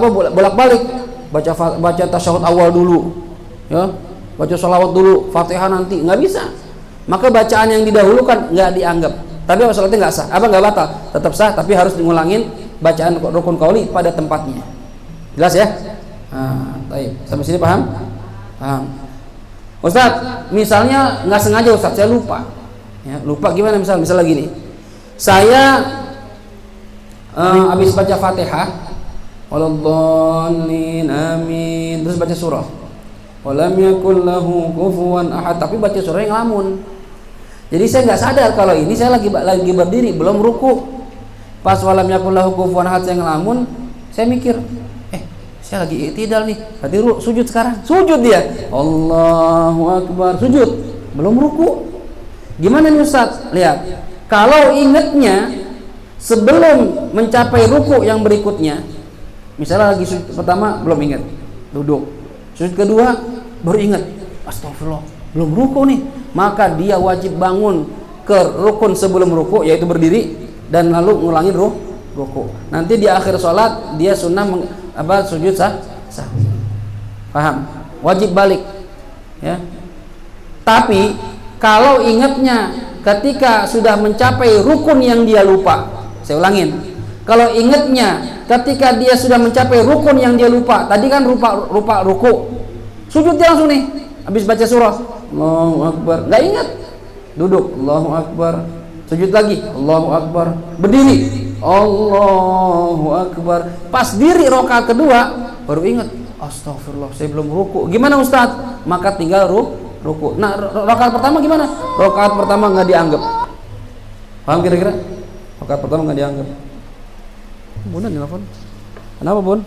bolak-balik baca tasyahud awal dulu, ya, baca sholawat dulu, Fatihah nanti, nggak bisa. Maka bacaan yang didahulukan nggak dianggap. Tapi sholatnya nggak sah, nggak batal, tetap sah, tapi harus ngulangin bacaan rukun qauli pada tempatnya. Jelas ya? Baik. Sampai sini paham? Paham. Ustaz, misalnya nggak sengaja Ustaz, saya lupa. Ya, lupa gimana misal lagi nih. Saya habis baca Fatihah, waladdallin amin, terus baca surah. Walam yakul lahu kufuwan ahad, tapi baca surah yang ngelamun. Jadi saya nggak sadar kalau ini saya lagi berdiri, belum ruku. Pas walam yakul lahu kufuwan ahad saya ngelamun, saya mikir, saya lagi i'tidal nih, berarti sujud sekarang. Sujud dia. Allahu Akbar, sujud. Belum ruku. Gimana nih Ustaz? Lihat. Kalau ingatnya sebelum mencapai ruku yang berikutnya, misalnya lagi sujud pertama belum ingat, duduk. Sujud kedua baru ingat, astagfirullah, belum ruku nih. Maka dia wajib bangun ke rukun sebelum ruku, yaitu berdiri dan lalu ngulangin ruku. Nanti di akhir sholat dia sunnah sujud sahwi. Paham? Wajib balik. Ya. Tapi kalau ingatnya ketika sudah mencapai rukun yang dia lupa, saya ulangin. Kalau ingatnya ketika dia sudah mencapai rukun yang dia lupa, tadi kan rupa ruku, sujud dia langsung nih, habis baca surah, Allahu Akbar, nggak ingat, duduk, Allahu Akbar, sujud lagi, Allahu Akbar, berdiri, Allahu Akbar, pas diri rakaat kedua baru ingat, astagfirullah, saya belum ruku. Gimana Ustaz? Maka tinggal ruku. Nah, rakaat pertama gimana? Rakaat pertama nggak dianggap. Paham kira-kira? Rakaat pertama nggak dianggap. Bun, nelfon. Kenapa Bun?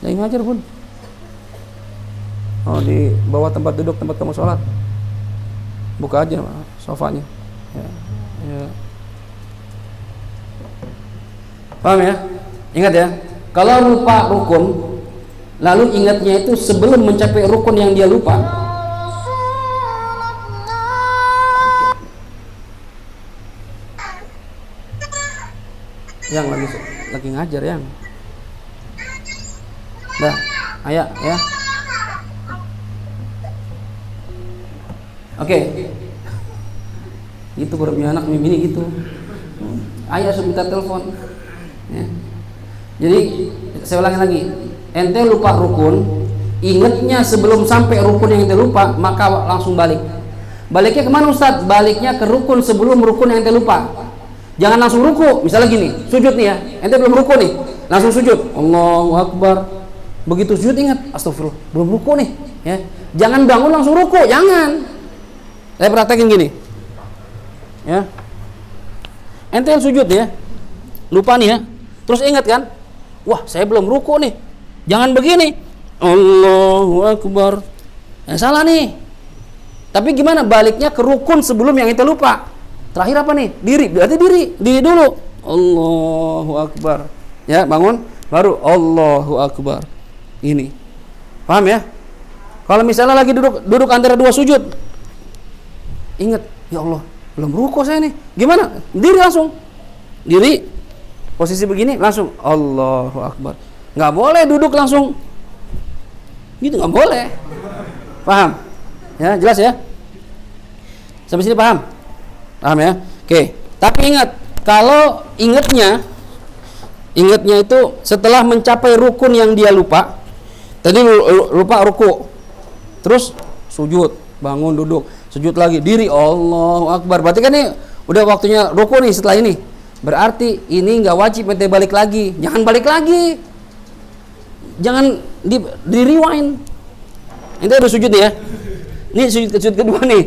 Jangan ngajar Bun. Oh, di bawah tempat duduk tempat kamu sholat. Buka aja sofanya. Ya. Paham ya? Ingat ya. Kalau lupa rukun, lalu ingatnya itu sebelum mencapai rukun yang dia lupa. Yang lagi ngajar yang. Dah, ayo ya. Oke. Itu baru punya anak bini gitu. Ayah suruh minta telepon. Ya. Jadi saya ulangi lagi. Ente lupa rukun, ingatnya sebelum sampai rukun yang ente lupa, maka langsung balik. Baliknya kemana Ustaz? Baliknya ke rukun sebelum rukun yang ente lupa. Jangan langsung ruku. Misalnya gini, sujud nih ya, ente belum ruku nih, langsung sujud, Allahu Akbar. Begitu sujud ingat, astagfirullah, belum ruku nih. Ya. Jangan bangun langsung ruku, jangan. Saya praktekin gini. Ya. Ente yang sujud ya, lupa nih ya, terus ingat kan, wah saya belum ruku nih. Jangan begini, Allahu Akbar. Salah nih. Tapi gimana baliknya ke rukun sebelum yang ente lupa? Terakhir apa nih? Diri. Berarti diri dulu. Allahu Akbar. Ya, bangun, baru Allahu Akbar. Ini. Paham ya? Kalau misalnya lagi duduk antara dua sujud, ingat, ya Allah, belum ruku saya nih. Gimana? Diri langsung. Diri. Posisi begini langsung Allahu Akbar. Nggak boleh duduk langsung gitu, nggak boleh. Paham? Ya, jelas ya? Sampai sini paham? Paham ya? Oke. Tapi ingat, kalau ingatnya itu setelah mencapai rukun yang dia lupa. Tadi lupa ruku. Terus sujud, bangun, duduk, sujud lagi, diri, Allahu Akbar. Berarti kan ini udah waktunya ruku nih setelah ini. Berarti ini nggak wajib ente balik lagi. Jangan balik lagi. Jangan di rewind. Ente udah sujud ya. Ini sujud kedua nih.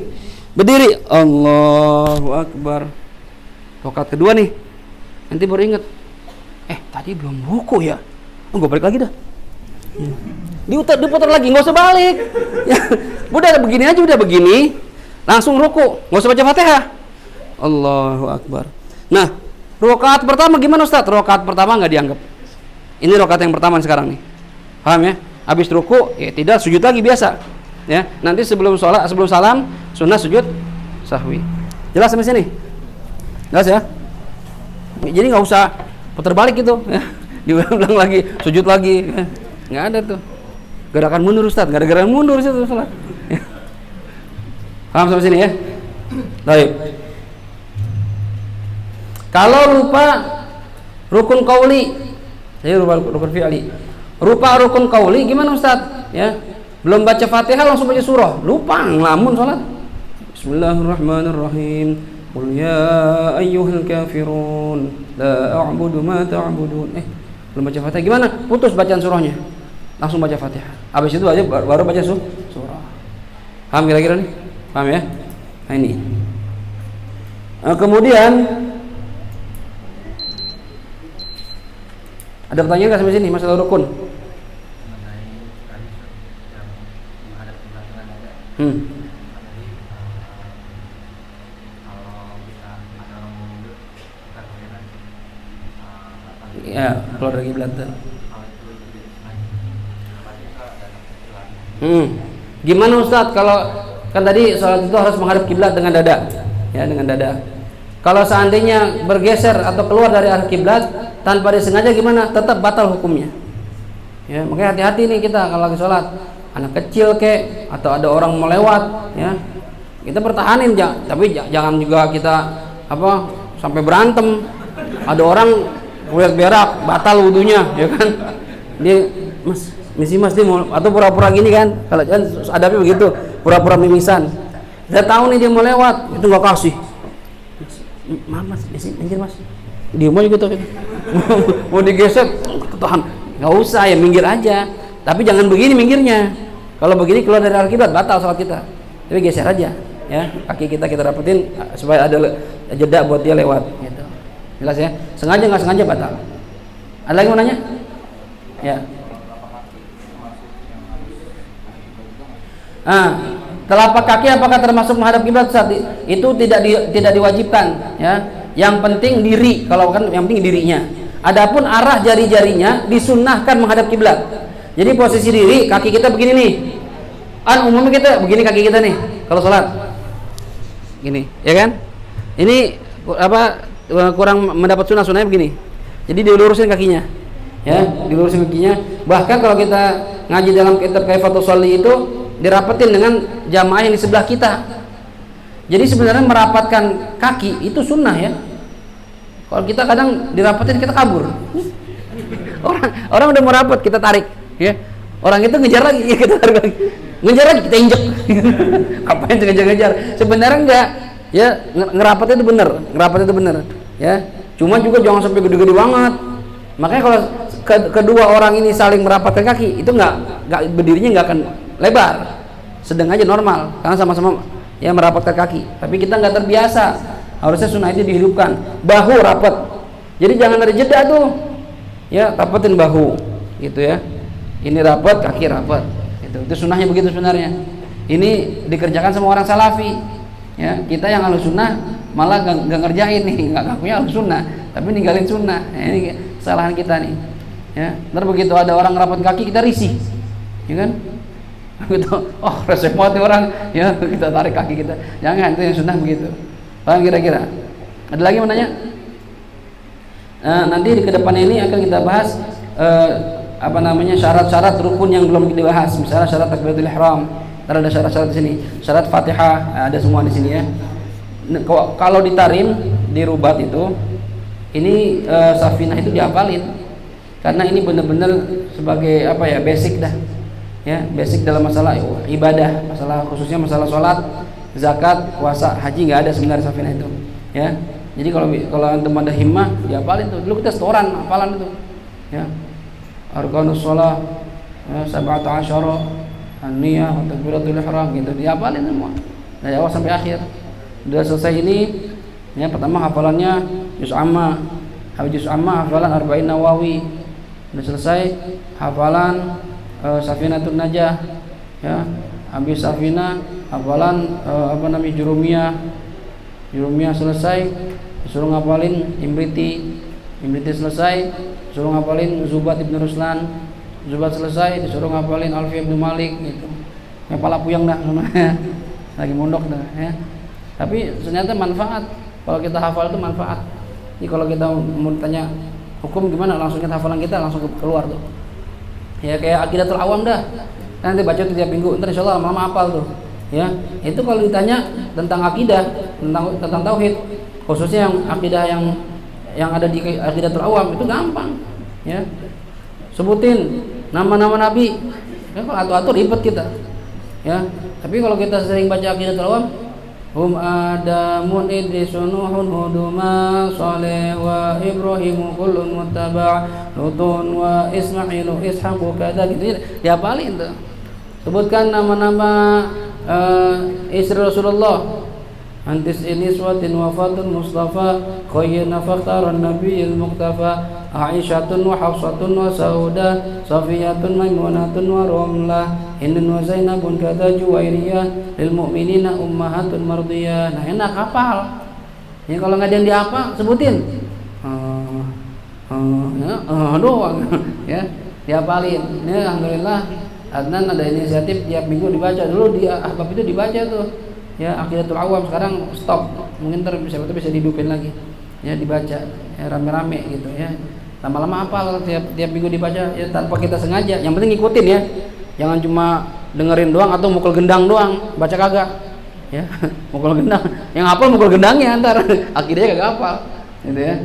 Berdiri, Allahu Akbar. Rakaat kedua nih. Nanti baru ingat. Tadi belum ruku ya. Gue balik lagi dah. Diputar lagi, nggak usah balik. Ya, udah begini aja, udah begini. Langsung ruku, nggak usah baca Fatihah. Allahu Akbar. Nah, rakaat pertama gimana Ustaz? Rakaat pertama nggak dianggap. Ini rakaat yang pertama sekarang nih. Paham ya? Habis ruku, tidak sujud lagi biasa. Ya, nanti sebelum salam sunnah sujud sahwi. Jelas sampai sini? Jelas ya? Jadi nggak usah putar balik gitu, ya. Diulang lagi, sujud lagi, ya. Nggak ada tuh. Gerakan mundur Ustaz, nggak ada gerakan mundur situ salat. Ya. Paham sampai sini ya? Baik. Kalau lupa rukun qauli, saya lupa rukun fi'li. Rupa rukun qauli gimana Ustaz? Ya. Belum baca Fatihah langsung baca surah, lupa ngelamun salat. Bismillahirrahmanirrahim. Qul ya ayyuhal kafirun la a'budu ma ta'budun. Belum baca Fatihah gimana? Putus bacaan surahnya. Langsung baca Fatihah. Habis itu aja baru baca surah. Paham kira-kira nih? Paham ya? Nah ini. Kemudian ada pertanyaan nggak sampai sini masalah rukun? Ya, keluar dari kiblat. Gimana Ustadz kalau kan tadi sholat itu harus menghadap kiblat dengan dada, ya dengan dada. Kalau seandainya bergeser atau keluar dari arah kiblat tanpa disengaja gimana? Tetap batal hukumnya. Ya, makanya hati-hati nih kita kalau lagi sholat, anak kecil kek atau ada orang mau lewat, ya kita pertahanin, tapi jangan juga kita sampai berantem. Ada orang lihat berak batal wudunya, ya kan? Dia mas dia mau atau pura-pura gini kan? Kalau kan adabnya begitu, pura-pura mimisan. Saya tahu nih dia mau lewat, itu nggak kasih. Mas, minggir mas. Diem aja gitu. Mau digeser, tahan. Nggak usah ya, minggir aja. Tapi jangan begini minggirnya. Kalau begini keluar dari arah kiblat batal sholat kita. Tapi geser aja, ya. Kaki kita dapetin supaya ada jeda buat dia lewat. Gitu. Jelas ya. Sengaja nggak sengaja batal. Ada lagi mau nanya? Ya. Telapak kaki apakah termasuk menghadap kiblat? Itu tidak diwajibkan, ya. Yang penting diri, kalau kan yang penting dirinya. Adapun arah jari-jarinya disunnahkan menghadap kiblat. Jadi posisi diri, kaki kita begini nih. Umumnya kita begini kaki kita nih kalau sholat. Gini, ya kan? Ini kurang mendapat sunnahnya begini. Jadi dilurusin kakinya. Ya, dilurusin kakinya. Bahkan kalau kita ngaji dalam kitab Kaifatus Sholli itu dirapetin dengan jamaah yang di sebelah kita. Jadi sebenarnya merapatkan kaki itu sunnah ya. Kalau kita kadang dirapetin kita kabur. Orang udah mau rapat kita tarik, ya. Orang itu ngejar lagi, ya kita tarik lagi. Ngejar lagi kita injek. Apain itu ngejar-ngejar? Sebenarnya enggak, ya ngerapat itu bener, ya. Cuma juga jangan sampai gede-gede banget. Makanya kalau kedua orang ini saling merapatkan kaki, itu enggak berdirinya enggak akan lebar, sedang aja normal, karena sama-sama ya merapatkan kaki. Tapi kita nggak terbiasa, harusnya sunnah itu dihidupkan. Bahu rapat, jadi jangan ada jeda tuh, ya rapatin bahu, gitu ya. Ini rapat, kaki rapat, itu sunnahnya begitu sebenarnya. Ini dikerjakan sama orang salafi, ya. Kita yang ahlu sunnah malah nggak ngerjain nih, nggak ngakunya ahlu sunnah, tapi ninggalin sunnah. Ini kesalahan kita nih, ya. Ntar begitu ada orang rapat kaki kita risih, ya kan? Gitu, resep banget nih orang, ya kita tarik kaki kita. Jangan, itu yang sunnah begitu. Paham kira-kira? Ada lagi mau nanya? Nanti di kedepannya ini akan kita bahas syarat-syarat rukun yang belum dibahas. Misalnya syarat takbiratul ihram, ada syarat-syarat di sini. Syarat Fatihah ada semua di sini ya. Kalau ditarim di rubat itu, ini safinah itu dihafalin. Karena ini benar-benar sebagai basic dah. Ya, basic dalam masalah ibadah, masalah khususnya masalah sholat, zakat, puasa, haji nggak ada sebenarnya safinah itu. Ya, jadi kalau antum ada himmah, dihafalin tuh. Dulu kita setoran hafalan itu. Ya, arkanus sholat, sab'atu asyara, an-niyah, takbiratul ihram, gitu dihafalin semua dari awal sampai akhir. Udah selesai ini, ya pertama hafalannya juz amma, hafalan arba'in nawawi. Udah selesai hafalan Safinatun Najah, ya. Habis Safinah hafalan Jurumiyah selesai, disuruh ngapalin Imriti selesai, disuruh ngapalin Zubat Ibn Ruslan, Zubat selesai, disuruh ngapalin Alfi Ibn Malik, gitu. Kepala puyang dah sebenarnya. Lagi mondok dah, ya. Tapi ternyata manfaat. Kalau kita hafal itu manfaat. Jadi kalau kita mau tanya hukum gimana, langsung kita hafalan kita langsung keluar tuh. Ya kayak Aqidatul Awam dah. Nanti baca tiap minggu, ntar insyaallah lama-lama hafal tuh. Ya, itu kalau ditanya tentang akidah, tentang tauhid, khususnya yang akidah yang ada di Aqidatul Awam itu gampang. Ya. Sebutin nama-nama nabi. Ya, kalau atur-atur ribet kita. Ya, tapi kalau kita sering baca Aqidatul Awam, hum adamun idrisun nuhun huduma saleh wa ibrahimu kullun muttaba' lutun wa isma'ilu ishaqu kada, gitu dihafalin tuh. Sebutkan nama-nama istri Rasulullah, Antis ini suatin wafatun Mustafa khayyana fakhtaran nabiyil muktafa Aisyatun wa Hafsatun wa Saudah Safiyatun Maimunatun wa Romlah Hindun wa Zainabun kata Juwairiyah lil mu'minina ummahatun mardiyah. Nah enak hafal ya, kalau nggak ada yang dihafal sebutin doang ya dihafalin. Ini alhamdulillah Adnan ada inisiatif tiap minggu dibaca. Dulu di ahbab itu dibaca tuh ya, Aqidatul Awam, sekarang stop, mungkin bisa dihidupin lagi ya, dibaca ya, rame-rame gitu ya, lama-lama hafal tiap minggu dibaca ya, tanpa kita sengaja. Yang penting ngikutin ya, jangan cuma dengerin doang atau mukul gendang doang, baca kagak ya. Mukul gendang, yang hafal mukul gendangnya ntar akidahnya kagak hafal gitu ya.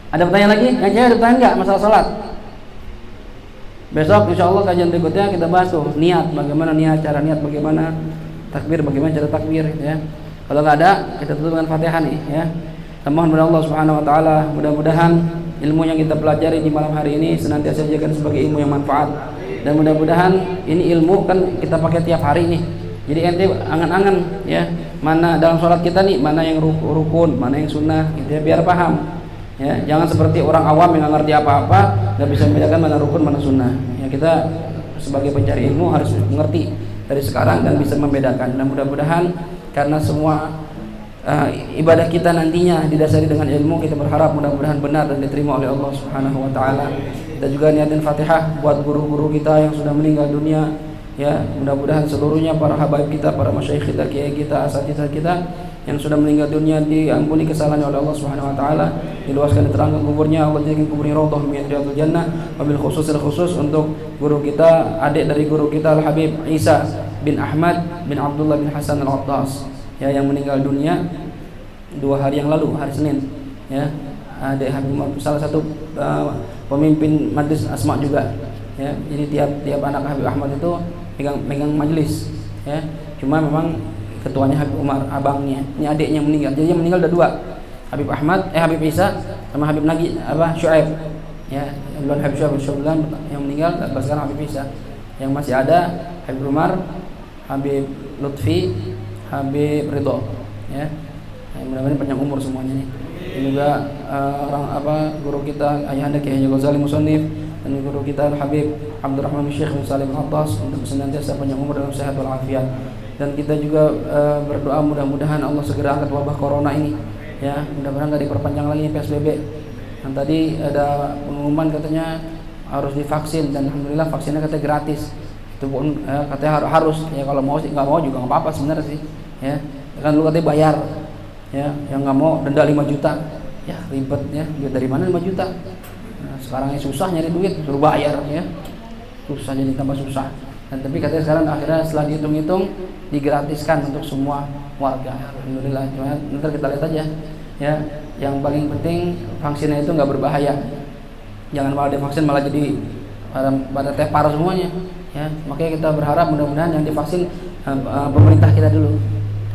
Ada pertanyaan lagi? Yang saya ada pertanyaan nggak masalah sholat? Besok insya Allah kajian berikutnya kita bahas tuh niat, bagaimana niat, cara niat bagaimana, takbir bagaimana cara takbir ya. Kalau nggak ada kita tutup dengan Fatihah nih ya. Kita mohon kepada Allah Subhanahu wa taala mudah-mudahan ilmu yang kita pelajari di malam hari ini senantiasa dijadikan sebagai ilmu yang manfaat, dan mudah-mudahan ini ilmu kan kita pakai tiap hari nih. Jadi ente angan-angan ya, mana dalam sholat kita nih mana yang rukun, mana yang sunnah gitu ya, biar paham. Ya, jangan seperti orang awam yang nggak ngerti apa-apa, nggak bisa membedakan mana rukun mana sunnah. Ya, kita sebagai pencari ilmu harus mengerti dari sekarang dan bisa membedakan. Dan mudah-mudahan karena semua ibadah kita nantinya didasari dengan ilmu, kita berharap mudah-mudahan benar dan diterima oleh Allah Subhanahu wa taala. Kita juga niatin Fatihah buat guru-guru kita yang sudah meninggal dunia. Ya, mudah-mudahan seluruhnya para habaib kita, para masyayikh kita, kiai kita, asatidz kita yang sudah meninggal dunia diampuni kesalahannya oleh Allah Subhanahu wa taala, diluaskan diterangkan kuburnya, Allah jadikan kuburnya raudhah min riyadil jannah. Wabil khusus untuk guru kita, adik dari guru kita Al Habib Isa bin Ahmad bin Abdullah bin Hasan Al-Attas ya, yang meninggal dunia 2 hari yang lalu, hari Senin ya. Adik Habib salah satu pemimpin majlis Asma juga ya. Jadi tiap anak Habib Ahmad itu megang majelis ya. Cuma memang ketuanya Habib Umar, abangnya, ini adiknya meninggal. Jadi yang meninggal ada 2, Habib Isa sama Habib Syuaib ya. Belum Habib Syuaib yang meninggal, sekarang Habib Isa. Yang masih ada Habib Umar, Habib Lutfi, Habib Ridho ya. Mudah-mudahan panjang umur semuanya nih. Dan juga guru kita Ayahanda Kiai Haji Ghazali Musannif, dan guru kita Habib Abdurrahman Syekh bin Salim Al-Attas untuk senantiasa panjang umur dalam sehat walafiat. Dan kita juga berdoa mudah-mudahan Allah segera angkat wabah corona ini ya, mudah-mudahan nggak diperpanjang lagi PSBB. Yang tadi ada pengumuman katanya harus divaksin, dan alhamdulillah vaksinnya katanya gratis. Itu pun katanya harus ya, kalau mau sih, nggak mau juga nggak apa-apa sebenarnya sih ya. Kan dulu katanya bayar ya, yang nggak mau denda 5 juta ya, ribet ya, duit dari mana 5 juta. Nah, sekarang susah nyari duit, suruh bayar ya, susah jadi tambah susah. Dan tapi katanya sekarang akhirnya setelah dihitung-hitung digratiskan untuk semua warga. Alhamdulillah. Cuma nanti kita lihat aja ya. Yang paling penting vaksinnya itu nggak berbahaya. Jangan malah divaksin malah jadi pada tepar semuanya ya. Makanya kita berharap mudah-mudahan yang divaksin pemerintah kita dulu,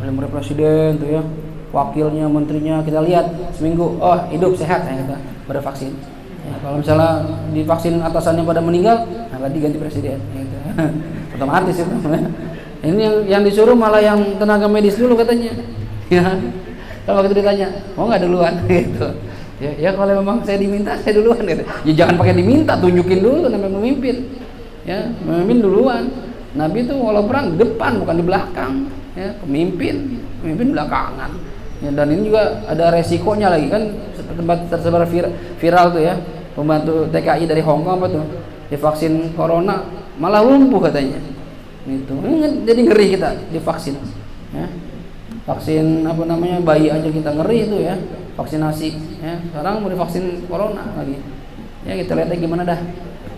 oleh presiden tuh ya, wakilnya, menterinya, kita lihat seminggu hidup sehat ya, kita pada vaksin. Ya, kalau misalnya divaksin atasannya pada meninggal, nah ganti presiden gitu. Otomatis itu. Ini yang disuruh malah yang tenaga medis dulu katanya. Ya. Kalau waktu ditanya, mau nggak duluan gitu. Ya kalau memang saya diminta, saya duluan gitu. Ya jangan pakai diminta, tunjukin dulu namanya memimpin. Ya, memimpin duluan. Nabi itu walau perang di depan bukan di belakang. Ya, pemimpin belakangan. Ya, dan ini juga ada resikonya lagi kan, tempat tersebar viral tuh ya, pembantu TKI dari Hong Kong apa tuh, divaksin corona malah lumpuh katanya. Itu jadi ngeri kita divaksin. Ya. Vaksin bayi aja kita ngeri itu ya, vaksinasi. Ya. Sekarang mau divaksin corona lagi. Ya kita lihat gimana dah.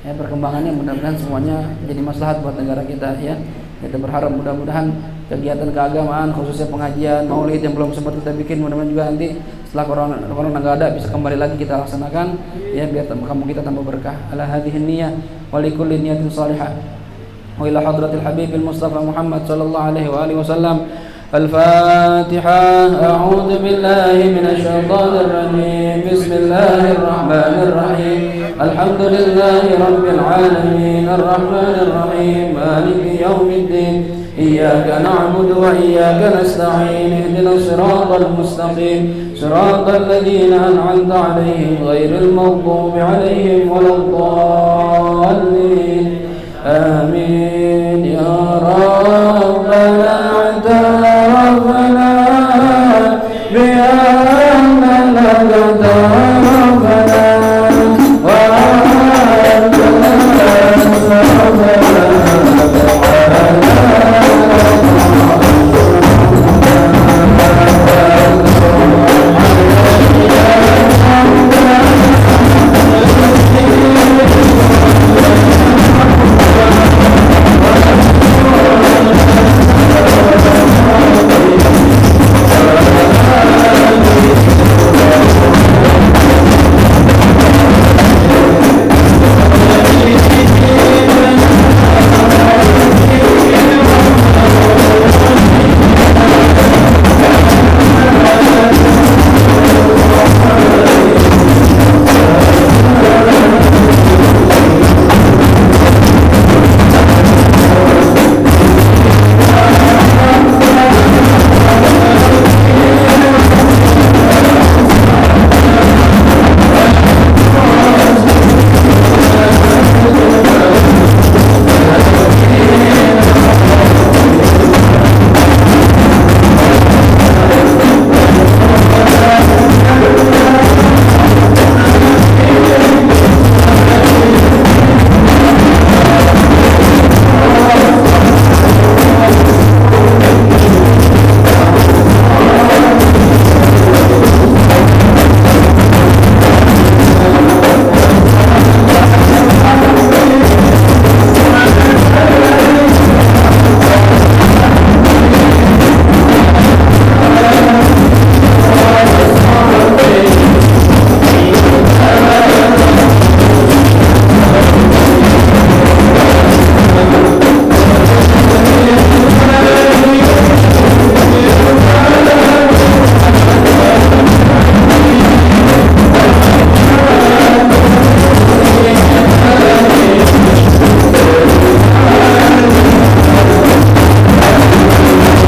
Ya, perkembangannya mudah-mudahan semuanya jadi maslahat buat negara kita ya. Kita berharap mudah-mudahan kegiatan keagamaan khususnya pengajian maulid yang belum sempat kita bikin, mudah-mudahan juga nanti setelah corona nggak ada bisa kembali lagi kita laksanakan ya, biar kamu kita tambah berkah. Ala hadhihi niyyah wa likulli niyatin salihah wa ila hadratil habibil mustafa Muhammad sallallahu alaihi wa alihi wasallam. Al-Fatihah. A'udzu billahi minasy syaithanir rajim. Bismillahirrahmanirrahim. Alhamdulillahi rabbil alamin arrahmanir rahim maliki yaumiddin. إياك نعبد وإياك نستعين اهدنا الصراط المستقيم صراط الذين أنعمت عليهم غير المغضوب عليهم ولا الضالين آمين